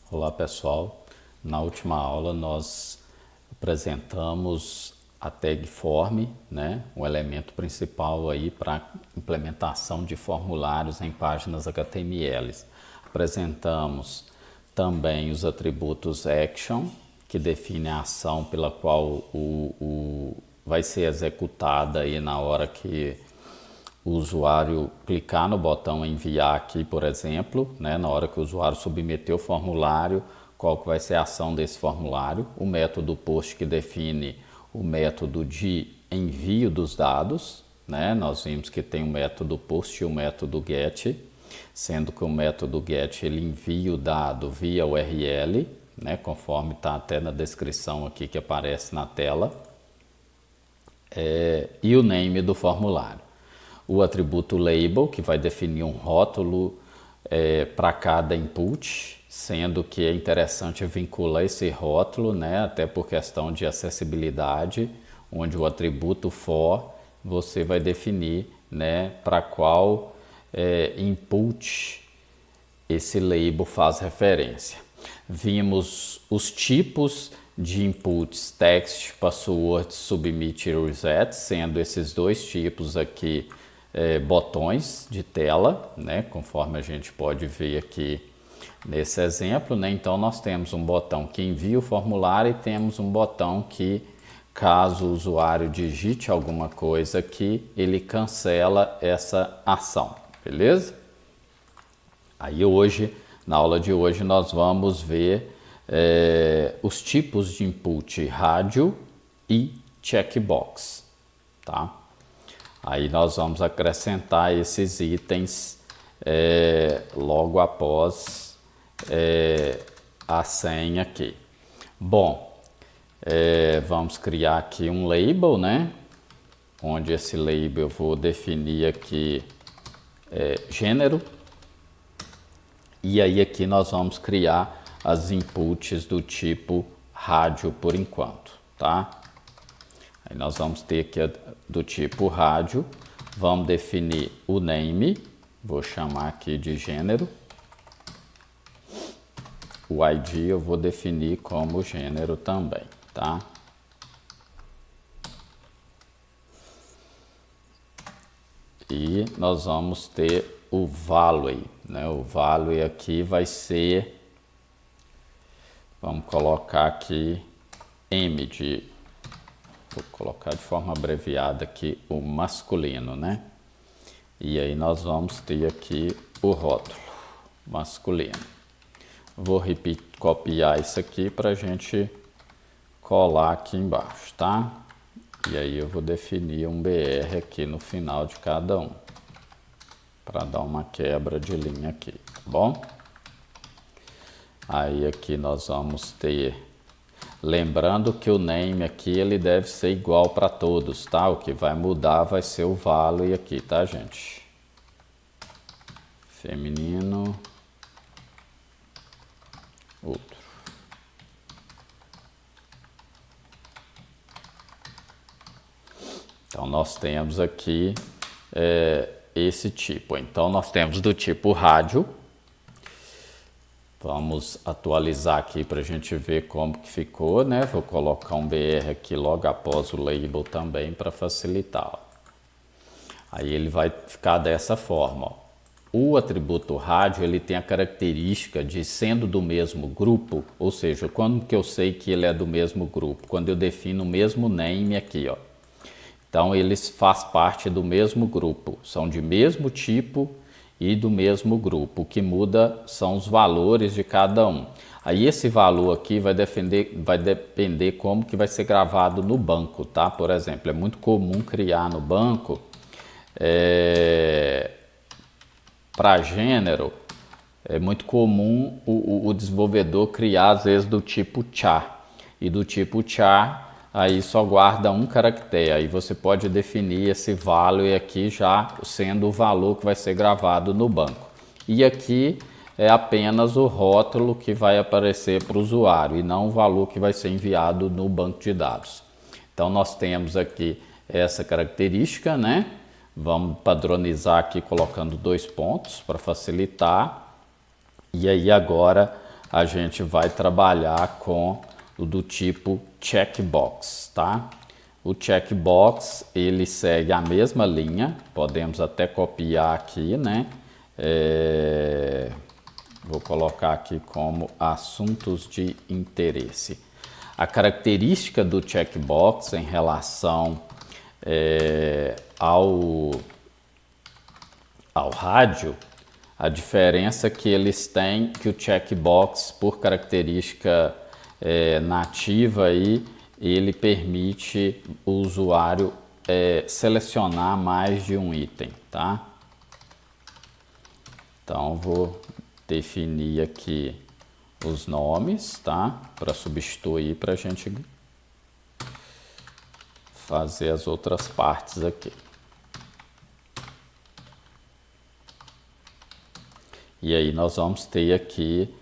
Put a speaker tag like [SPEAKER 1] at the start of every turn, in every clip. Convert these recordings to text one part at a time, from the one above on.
[SPEAKER 1] Olá pessoal, na última aula nós apresentamos a tag form, né, o elemento principal aí para implementação de formulários em páginas HTML. Apresentamos também os atributos action, que define a ação pela qual vai ser executada aí na hora que o usuário clicar no botão enviar aqui, por exemplo, né, na hora que o usuário submeter o formulário, qual que vai ser a ação desse formulário, o método post que define o método de envio dos dados, né, nós vimos que tem o método post e o método get, sendo que o método get ele envia o dado via URL, né, conforme está até na descrição aqui que aparece na tela, e o name do formulário. O atributo label, que vai definir um rótulo para cada input, sendo que é interessante vincular esse rótulo, né, até por questão de acessibilidade, onde o atributo for você vai definir, né, para qual input esse label faz referência. Vimos os tipos de inputs text, password, submit e reset, sendo esses dois tipos aqui botões de tela, né, conforme a gente pode ver aqui nesse exemplo, né? Então nós temos um botão que envia o formulário e temos um botão que, caso o usuário digite alguma coisa aqui, ele cancela essa ação, beleza? Aí hoje, na aula de hoje, nós vamos ver os tipos de input rádio e checkbox, tá? Aí nós vamos acrescentar esses itens logo após a senha aqui. Bom, vamos criar aqui um label, né? Onde esse label eu vou definir aqui gênero. E aí aqui nós vamos criar as inputs do tipo rádio por enquanto, tá? Aí nós vamos ter aqui do tipo rádio, vamos definir o name, vou chamar aqui de gênero. O ID eu vou definir como gênero também, tá? E nós vamos ter o value, né? O value aqui vai ser, vamos colocar aqui M de, vou colocar de forma abreviada aqui o masculino, né? E aí nós vamos ter aqui o rótulo masculino. Vou copiar isso aqui para a gente colar aqui embaixo, tá? E aí eu vou definir um BR aqui no final de cada um, para dar uma quebra de linha aqui, tá bom? Aí aqui nós vamos ter, lembrando que o name aqui ele deve ser igual para todos, tá? O que vai mudar vai ser o value aqui, tá, gente? Feminino, outro. Então nós temos aqui esse tipo. Então nós temos do tipo rádio. Vamos atualizar aqui para a gente ver como que ficou, né? Vou colocar um BR aqui logo após o label também para facilitar. Aí ele vai ficar dessa forma, ó. O atributo rádio ele tem a característica de sendo do mesmo grupo, ou seja, quando que eu sei que ele é do mesmo grupo? Quando eu defino o mesmo name aqui, ó. Então eles fazem parte do mesmo grupo, são de mesmo tipo e do mesmo grupo. O que muda são os valores de cada um. Aí esse valor aqui vai depender como que vai ser gravado no banco, tá? Por exemplo, é muito comum criar no banco para gênero, é muito comum o desenvolvedor criar às vezes do tipo char. E do tipo char aí só guarda um caractere, aí você pode definir esse value aqui já sendo o valor que vai ser gravado no banco. E aqui é apenas o rótulo que vai aparecer para o usuário e não o valor que vai ser enviado no banco de dados. Então nós temos aqui essa característica, né? Vamos padronizar aqui colocando 2 pontos para facilitar. E aí agora a gente vai trabalhar com o do tipo checkbox, tá? O checkbox, ele segue a mesma linha, podemos até copiar aqui, né? Vou colocar aqui como assuntos de interesse. A característica do checkbox em relação ao rádio, a diferença que eles têm, que o checkbox, por característica nativa, aí, ele permite o usuário selecionar mais de um item, tá? Então, vou definir aqui os nomes, tá? Para substituir, para a gente fazer as outras partes aqui. E aí nós vamos ter aqui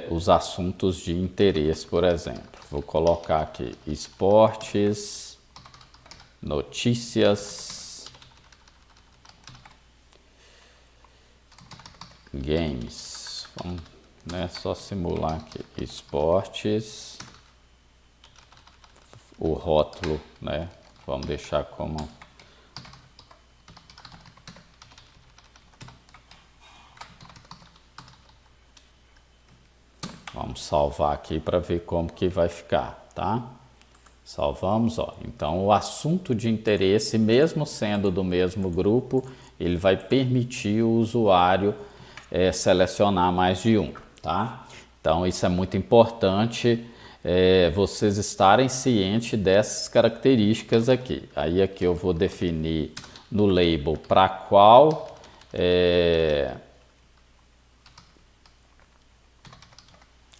[SPEAKER 1] os assuntos de interesse, por exemplo. Vou colocar aqui esportes, notícias, games. Vamos, né, só simular aqui esportes, o rótulo, né? Vamos deixar como vamos salvar aqui para ver como que vai ficar, tá? Salvamos, ó. Então, o assunto de interesse, mesmo sendo do mesmo grupo, ele vai permitir o usuário selecionar mais de um, tá? Então, isso é muito importante, vocês estarem cientes dessas características aqui. Aí, aqui eu vou definir no label para qual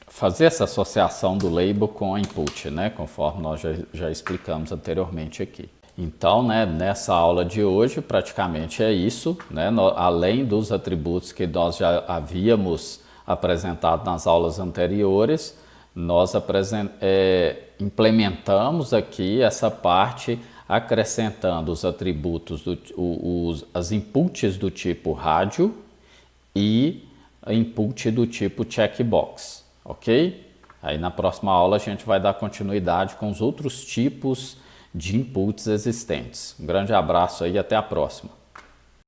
[SPEAKER 1] fazer essa associação do label com a input, né? Conforme nós já explicamos anteriormente aqui. Então, né, nessa aula de hoje, praticamente é isso, né? Além dos atributos que nós já havíamos apresentado nas aulas anteriores, nós implementamos aqui essa parte acrescentando os atributos, as inputs do tipo rádio e a input do tipo checkbox. Ok? Aí na próxima aula a gente vai dar continuidade com os outros tipos de inputs existentes. Um grande abraço aí e até a próxima.